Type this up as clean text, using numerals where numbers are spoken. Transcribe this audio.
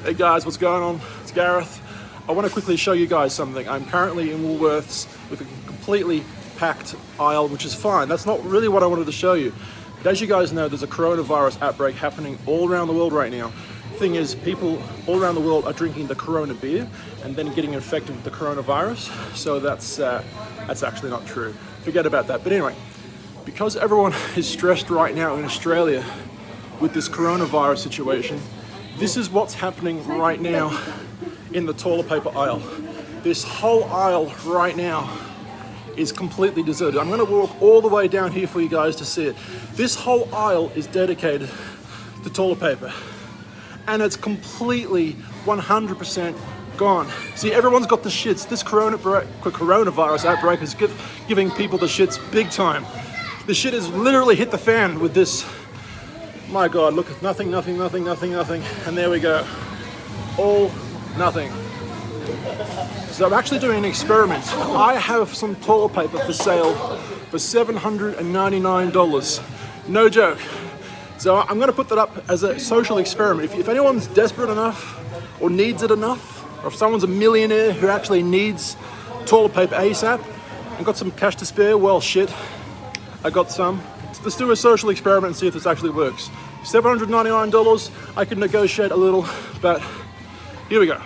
Hey guys, what's going on? It's Gareth. I want to quickly show you guys something. I'm currently in Woolworths with a completely packed aisle, which is fine. That's not really what I wanted to show you. But as you guys know, there's a coronavirus outbreak happening all around the world right now. The thing is, people all around the world are drinking the Corona beer and then getting infected with the coronavirus. So that's actually not true. Forget about that. But anyway, because everyone is stressed right now in Australia with this coronavirus situation, this is what's happening right now in the toilet paper aisle. This whole aisle right now is completely deserted. I'm gonna walk all the way down here for you guys to see it. This whole aisle is dedicated to toilet paper, and it's completely 100% gone. See, everyone's got the shits. This coronavirus outbreak is giving people the shits big time. The shit has literally hit the fan with this. My God, look, nothing, and there we go. All nothing. So I'm actually doing an experiment. I have some toilet paper for sale for $799. No joke. So I'm gonna put that up as a social experiment. If anyone's desperate enough or needs it enough, or if someone's a millionaire who actually needs toilet paper ASAP and got some cash to spare, well, shit, I got some. Let's do a social experiment and see if this actually works. $799, I could negotiate a little, but here we go.